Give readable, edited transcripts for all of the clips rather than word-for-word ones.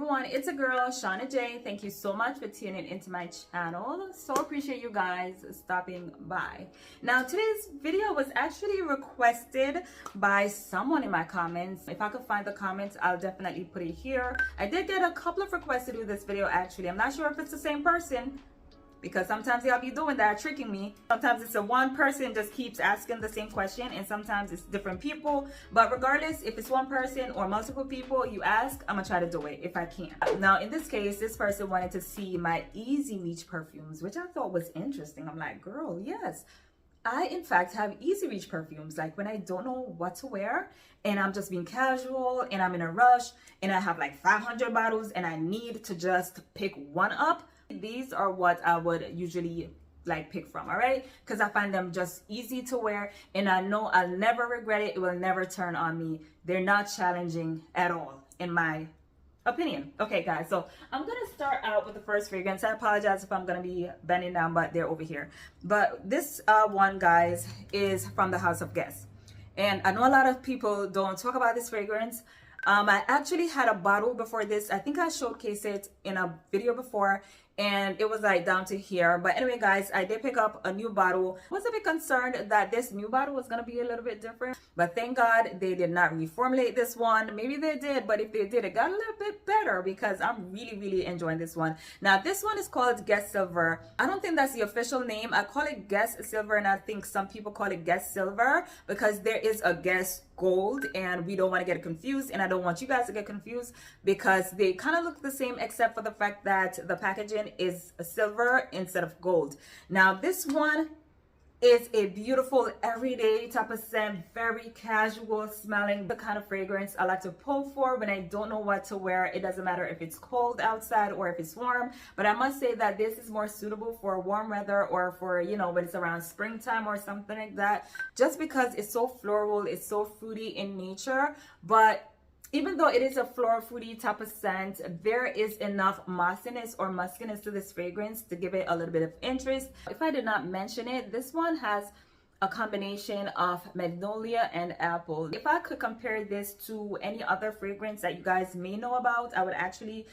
everyone, it's a girl, Shauna J. Thank you so much for tuning into my channel. So appreciate you guys stopping by. Now today's video was actually requested by someone in my comments. If I could find the comments, I'll definitely put it here. I did get a couple of requests to do this video actually. I'm not sure if it's the same person, because sometimes y'all be doing that, tricking me. Sometimes it's a one person just keeps asking the same question, and sometimes it's different people. But regardless, if it's one person or multiple people you ask, I'm gonna try to do it if I can. Now in this case, this person wanted to see my Easy Reach perfumes, which I thought was interesting. I'm like, girl, yes, I in fact have Easy Reach perfumes. Like when I don't know what to wear and I'm just being casual and I'm in a rush and I have like 500 bottles and I need to just pick one up, these are what I would usually like pick from, all right? Because I find them just easy to wear and I know I'll never regret it. It will never turn on me. They're not challenging at all in my opinion. Okay guys, so I'm gonna start out with the first fragrance. I apologize if I'm gonna be bending down, but they're over here. But this one, guys, is from the House of Guess, and I know a lot of people don't talk about this fragrance. I actually had a bottle before this. I think I showcased it in a video before and it was like down to here. But anyway guys, I did pick up a new bottle. I was a bit concerned that this new bottle was gonna be a little bit different, but thank God they did not reformulate this one. Maybe they did, but if they did, it got a little bit better because I'm really enjoying this one. Now this one is called Guess Silver. I don't think that's the official name. I call it Guess Silver, and I think some people call it Guess Silver because there is a Guess Gold, and we don't want to get confused, and I don't want you guys to get confused because they kind of look the same except for the fact that the packaging is silver instead of gold. Now this one is a beautiful everyday type of scent, very casual smelling, the kind of fragrance I like to pull for when I don't know what to wear. It doesn't matter if it's cold outside or if it's warm, but I must say that this is more suitable for warm weather or for, you know, when it's around springtime or something like that, just because it's so floral, it's so fruity in nature. But even though it is a floral fruity type of scent, there is enough mossiness or muskiness to this fragrance to give it a little bit of interest. If I did not mention it, this one has a combination of magnolia and apple. If I could compare this to any other fragrance that you guys may know about, I would actually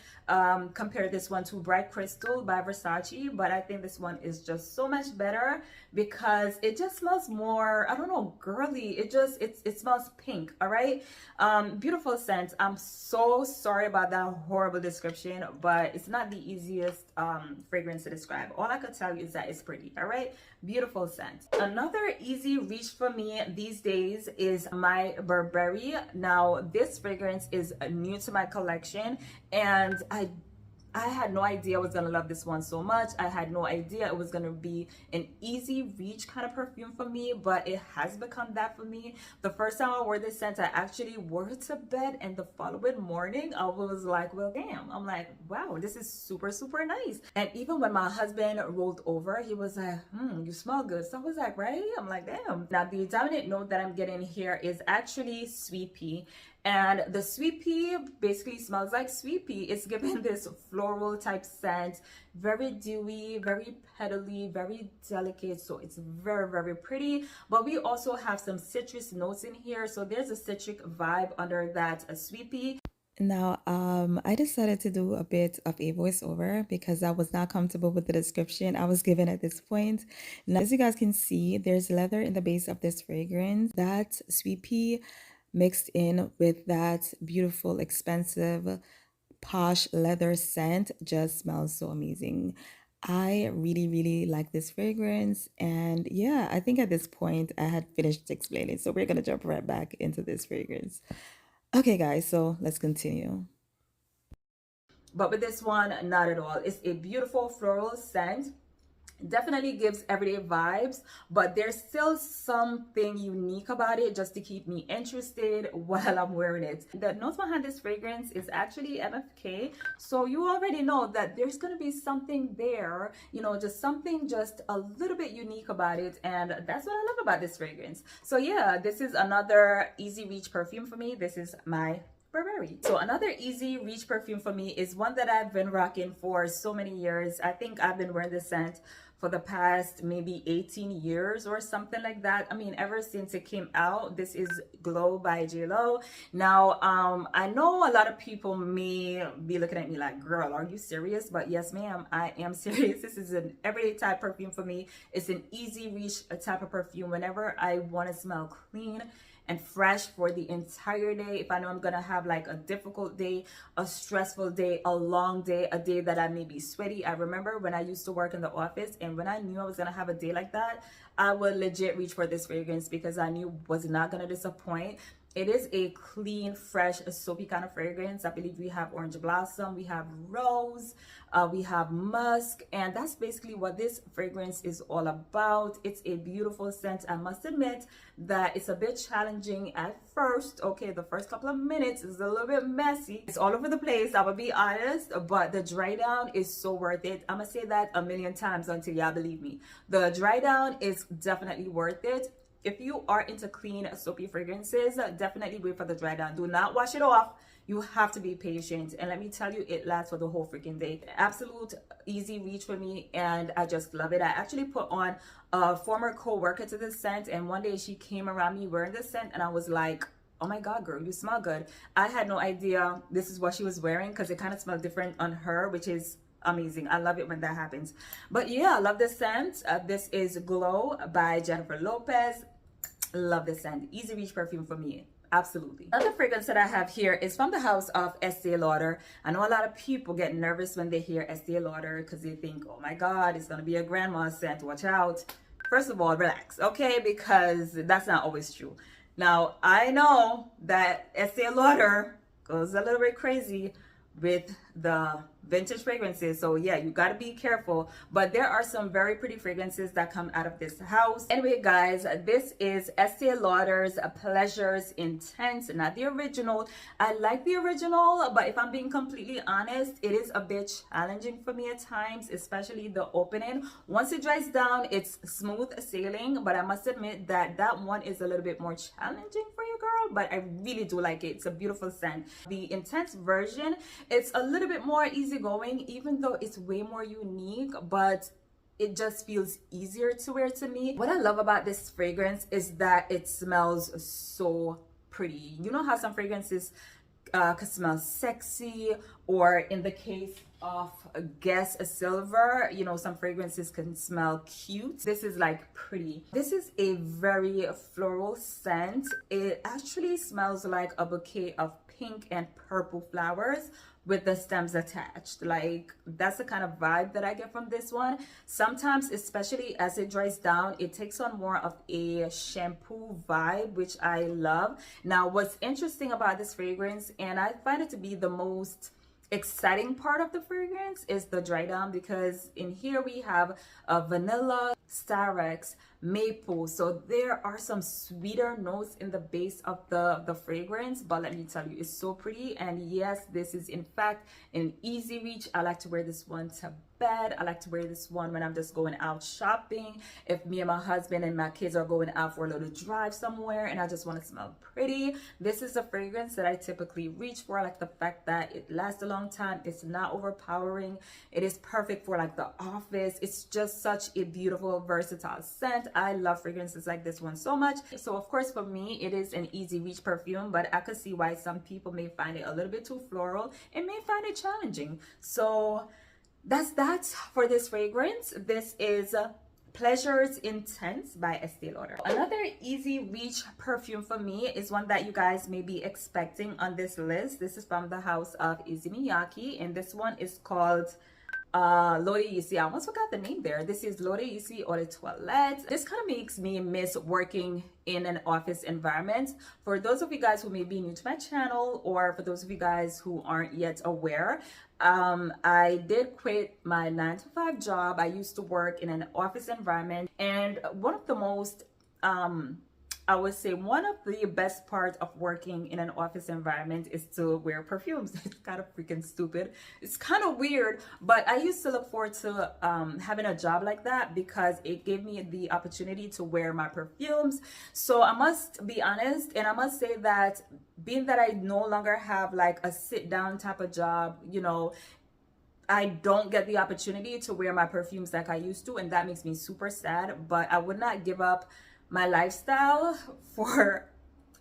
compare this one to Bright Crystal by Versace, but I think this one is just so much better because it just smells more, I don't know, girly. It smells pink. All right, beautiful scent. I'm so sorry about that horrible description, but it's not the easiest fragrance to describe. All I could tell you is that it's pretty. All right, beautiful scent. Another easy reach for me these days is my Burberry. Now this fragrance is new to my collection, and I had no idea I was gonna love this one so much. I had no idea it was gonna be an easy reach kind of perfume for me, but it has become that for me. The first time I wore this scent, I actually wore it to bed, and the following morning I was like, well damn, I'm like, wow, this is super nice. And even when my husband rolled over, he was like, you smell good. So I was like, right? I'm like, damn. Now the dominant note that I'm getting here is actually sweet pea. And the sweet pea basically smells like sweet pea. It's giving this floral type scent, very dewy, very petally, very delicate. So it's very pretty. But we also have some citrus notes in here. So there's a citric vibe under that sweet pea. Now, I decided to do a bit of a voiceover because I was not comfortable with the description I was given at this point. Now, as you guys can see, there's leather in the base of this fragrance. That sweet pea mixed in with that beautiful, expensive, posh leather scent just smells so amazing. I really like this fragrance, and yeah, I think at this point I had finished explaining, so we're gonna jump right back into this fragrance. Okay guys, so let's continue. But with this one, not at all. It's a beautiful floral scent. Definitely gives everyday vibes, but there's still something unique about it just to keep me interested while I'm wearing it. The notes behind this fragrance is actually MFK, so you already know that there's going to be something there, you know, just something just a little bit unique about it, and that's what I love about this fragrance. So yeah, this is another easy reach perfume for me. This is my Burberry. So another easy reach perfume for me is one that I've been rocking for so many years. I think I've been wearing this scent for the past maybe 18 years or something like that. I mean, ever since it came out. This is Glow by J.Lo. Now, I know a lot of people may be looking at me like, girl, are you serious? But yes, ma'am, I am serious. This is an everyday type perfume for me. It's an easy reach type of perfume whenever I want to smell clean and fresh for the entire day. If I know I'm gonna have like a difficult day, a stressful day, a long day, a day that I may be sweaty. I remember when I used to work in the office, and when I knew I was gonna have a day like that, I would legit reach for this fragrance because I knew it was not gonna disappoint. It is a clean, fresh, soapy kind of fragrance. I believe we have orange blossom, we have rose, we have musk, and that's basically what this fragrance is all about. It's a beautiful scent. I must admit that it's a bit challenging at first. Okay, the first couple of minutes is a little bit messy. It's all over the place, I will be honest, but the dry down is so worth it. I'm gonna say that a million times until y'all believe me. The dry down is definitely worth it. If you are into clean, soapy fragrances, definitely wait for the dry down. Do not wash it off. You have to be patient. And let me tell you, it lasts for the whole freaking day. Absolute easy reach for me, and I just love it. I actually put on a former co-worker to this scent, and one day she came around me wearing this scent, and I was like, oh my God, girl, you smell good. I had no idea this is what she was wearing because it kind of smelled different on her, which is amazing. I love it when that happens. But yeah, I love this scent. This is Glow by Jennifer Lopez. Love this scent. Easy reach perfume for me. Absolutely. Another fragrance that I have here is from the house of Estee Lauder. I know a lot of people get nervous when they hear Estee Lauder because they think, oh my God, it's going to be a grandma scent. Watch out. First of all, relax, okay? Because that's not always true. Now, I know that Estee Lauder goes a little bit crazy with the vintage fragrances, so yeah, you got to be careful, but there are some very pretty fragrances that come out of this house. Anyway, guys, this is Estee Lauder's Pleasures Intense, not the original. I like the original, but if I'm being completely honest, it is a bit challenging for me at times, especially the opening. Once it dries down, it's smooth sailing, but I must admit that that one is a little bit more challenging for you, girl, but I really do like it. It's a beautiful scent. The intense version, it's a little bit more easy going, even though it's way more unique, but it just feels easier to wear to me. What I love about this fragrance is that it smells so pretty. You know how some fragrances can smell sexy, or in the case of Guess Silver, you know, some fragrances can smell cute. This is like pretty. This is a very floral scent. It actually smells like a bouquet of pink and purple flowers with the stems attached. Like, that's the kind of vibe that I get from this one. Sometimes, especially as it dries down, it takes on more of a shampoo vibe, which I love. Now, what's interesting about this fragrance, and I find it to be the most exciting part of the fragrance, is the dry down, because in here we have a vanilla, Starex, maple, so there are some sweeter notes in the base of the fragrance, but let me tell you, it's so pretty. And yes, this is in fact an easy reach. I like to wear this one to bed. I like to wear this one when I'm just going out shopping, if me and my husband and my kids are going out for a little drive somewhere and I just want to smell pretty. This is a fragrance that I typically reach for. I like the fact that it lasts a long time. It's not overpowering. It is perfect for like the office. It's just such a beautiful, versatile scent. I love fragrances like this one so much. So of course, for me, it is an easy reach perfume, but I could see why some people may find it a little bit too floral and may find it challenging. So that's that for this fragrance. This is Pleasures Intense by Estee Lauder. Another easy reach perfume for me is one that you guys may be expecting on this list. This is from the house of Izumiyaki, and this one is called Leau-dissey. I almost forgot the name there. This is Leau-dissey Eau de Toilette. This kind of makes me miss working in an office environment. For those of you guys who may be new to my channel, or for those of you guys who aren't yet aware, I did quit my 9-to-5 job. I used to work in an office environment, and one of the most I would say one of the best parts of working in an office environment is to wear perfumes. It's kind of freaking stupid. It's kind of weird, but I used to look forward to having a job like that because it gave me the opportunity to wear my perfumes. So I must be honest, and I must say that being that I no longer have like a sit down type of job, you know, I don't get the opportunity to wear my perfumes like I used to, and that makes me super sad. But I would not give up my lifestyle for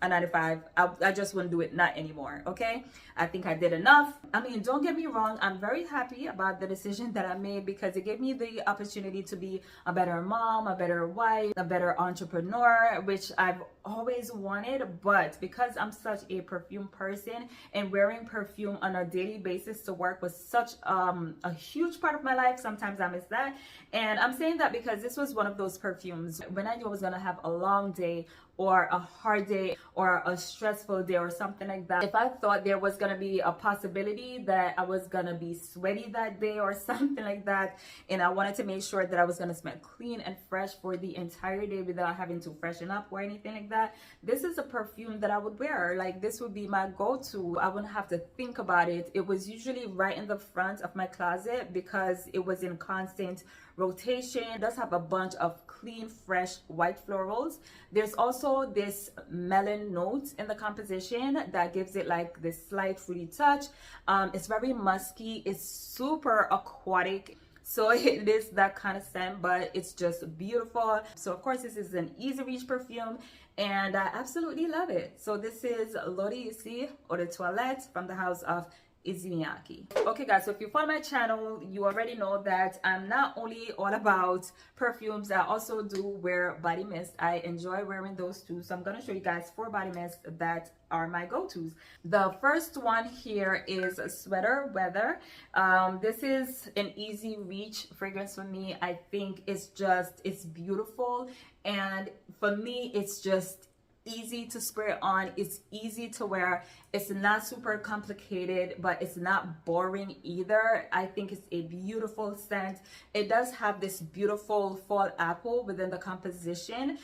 a 9 to 5. I just wouldn't do it, not anymore. Okay, I think I did enough. I mean, don't get me wrong, I'm very happy about the decision that I made, because it gave me the opportunity to be a better mom, a better wife, a better entrepreneur, which I've always wanted. But because I'm such a perfume person, and wearing perfume on a daily basis to work was such a huge part of my life, sometimes I miss that. And I'm saying that because this was one of those perfumes when I knew I was gonna have a long day or a hard day or a stressful day or something like that. If I thought there was gonna be a possibility that I was gonna be sweaty that day or something like that, and I wanted to make sure that I was gonna smell clean and fresh for the entire day without having to freshen up or anything like that, this is a perfume that I would wear. Like, this would be my go-to. I wouldn't have to think about it. It was usually right in the front of my closet because it was in constant rotation. It does have a bunch of clean, fresh white florals. There's also this melon note in the composition that gives it like this slight fruity touch. It's very musky. It's super aquatic. So it is that kind of scent, but it's just beautiful. So of course, this is an easy reach perfume, and I absolutely love it. So this is Leau-dissey Eau de Toilette from the house of Izumiyaki. Okay guys, so if you follow my channel, you already know that I'm not only all about perfumes, I also do wear body mist. I enjoy wearing those too. So I'm going to show you guys 4 body mists that are my go-tos. The first one here is Sweater Weather. This is an easy reach fragrance for me. I think it's beautiful, and for me it's just easy to spray on. It's easy to wear. It's not super complicated, but it's not boring either. I think it's a beautiful scent. It does have this beautiful fall apple within the composition.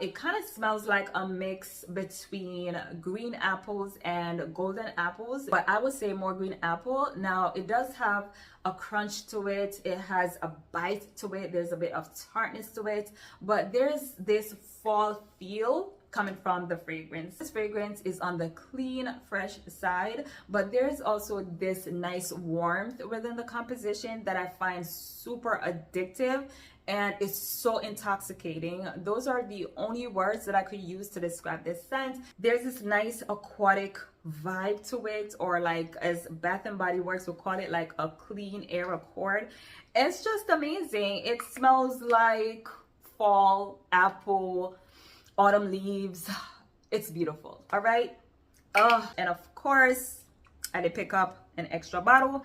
It kind of smells like a mix between green apples and golden apples, but I would say more green apple. Now, it does have a crunch to it. It has a bite to it. There's a bit of tartness to it, but there's this fall feel coming from the fragrance. This fragrance is on the clean, fresh side, but there's also this nice warmth within the composition that I find super addictive, and it's so intoxicating. Those are the only words that I could use to describe this scent. There's this nice aquatic vibe to it, or like as Bath and Body Works would call it, like a clean air accord. It's just amazing. It smells like fall, apple, autumn leaves. It's beautiful. All right. And of course, I did pick up an extra bottle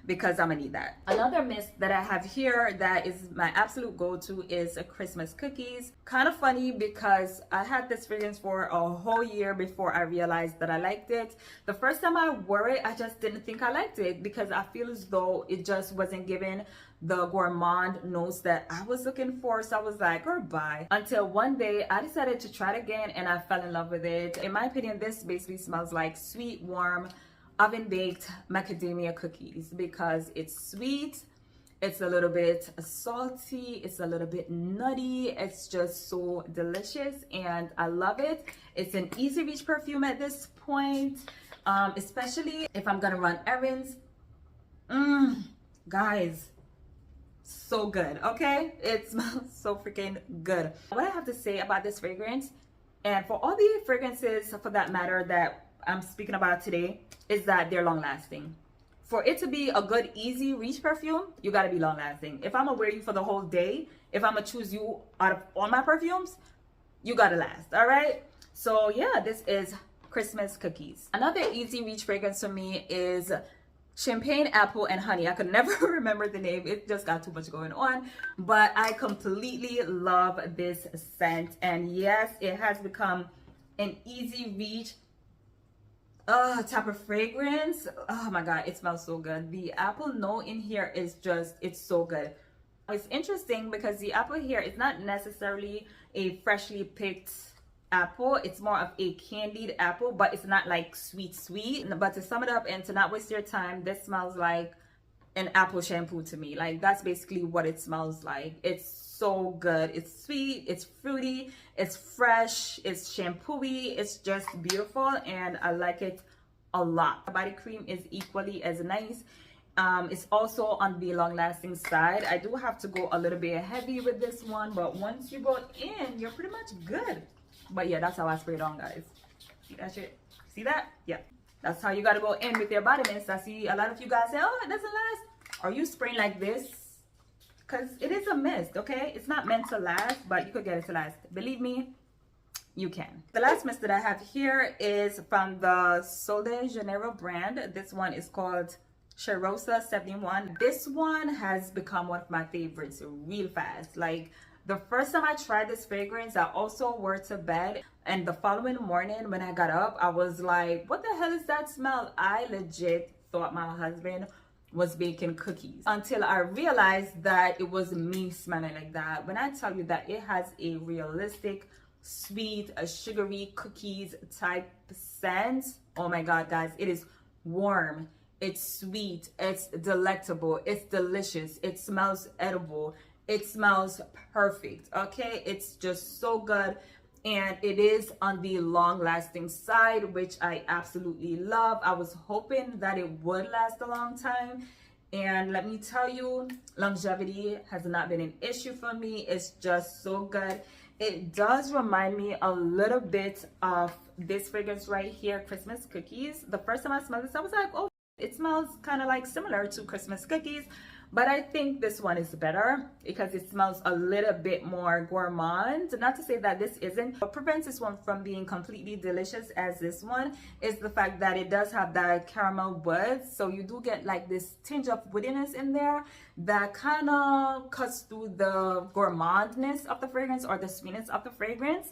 because I'm gonna need that. Another mist that I have here that is my absolute go-to is a Christmas Cookies. Kind of funny because I had this fragrance for a whole year before I realized that I liked it. The first time I wore it, I just didn't think I liked it because I feel as though it just wasn't giving the gourmand notes that I was looking for. So I was like, goodbye. Until one day I decided to try it again, and I fell in love with it. In my opinion, this basically smells like sweet, warm, oven baked macadamia cookies because it's sweet, it's a little bit salty, it's a little bit nutty. It's just so delicious, and I love it. It's an easy reach perfume at this point, especially if I'm gonna run errands. Guys, so good. Okay, it smells so freaking good. What I have to say about this fragrance, and for all the fragrances for that matter that I'm speaking about today, is that they're long lasting. For it to be a good easy reach perfume, you got to be long lasting. If I'm gonna wear you for the whole day, if I'm gonna choose you out of all my perfumes, you gotta last. All right, so yeah, this is Christmas Cookies. Another easy reach fragrance for me is Champagne Apple and Honey. I could never remember the name. It just got too much going on, but I completely love this scent. And yes, it has become an easy reach type of fragrance. Oh my god, it smells so good. The apple note in here is just, it's so good. It's interesting because the apple here is not necessarily a freshly picked apple. It's more of a candied apple, but it's not like sweet. But to sum it up and to not waste your time, this smells like an apple shampoo to me. Like, that's basically what it smells like. It's so good. It's sweet, it's fruity, it's fresh, it's shampooey, it's just beautiful, and I like it a lot. The body cream is equally as nice. It's also on the long lasting side. I do have to go a little bit heavy with this one, but once you go in, you're pretty much good. But yeah, that's how I spray it on, guys. See that shit? See that? Yeah, that's how you gotta go in with your body mist. I see a lot of you guys say, oh, it doesn't last. Are you spraying like this? Because it is a mist, okay? It's not meant to last, but you could get it to last. Believe me, you can. The last mist that I have here is from the Sol de Janeiro brand. This one is called Cheirosa 71. This one has become one of my favorites real fast. Like, the first time I tried this fragrance, I also wore to bed, and the following morning when I got up, I was like, what the hell is that smell? I legit thought my husband was baking cookies until I realized that it was me smelling like that. When I tell you that it has a realistic, sweet, sugary cookies type scent, oh my god, guys, it is warm, it's sweet, it's delectable, it's delicious, it smells edible, it smells perfect, okay? It's just so good. And it is on the long lasting side, which I absolutely love. I was hoping that it would last a long time, and let me tell you, longevity has not been an issue for me. It's just so good. It does remind me a little bit of this fragrance right here, Christmas Cookies. The first time I smelled this, I was like, oh, it smells kind of like similar to Christmas Cookies. But I think this one is better because it smells a little bit more gourmand. Not to say that this isn't. What prevents this one from being completely delicious as this one is the fact that it does have that caramel wood. So you do get like this tinge of woodiness in there that kind of cuts through the gourmandness of the fragrance or the sweetness of the fragrance.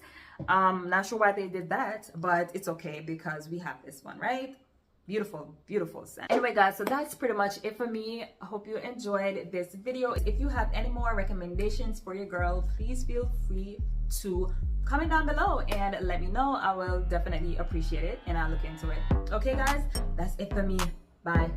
Not sure why they did that, but it's okay because we have this one, right? Beautiful, beautiful scent. Anyway, guys, so that's pretty much it for me. I hope you enjoyed this video. If you have any more recommendations for your girl, please feel free to comment down below and let me know. I will definitely appreciate it and I'll look into it. Okay, guys, that's it for me. Bye.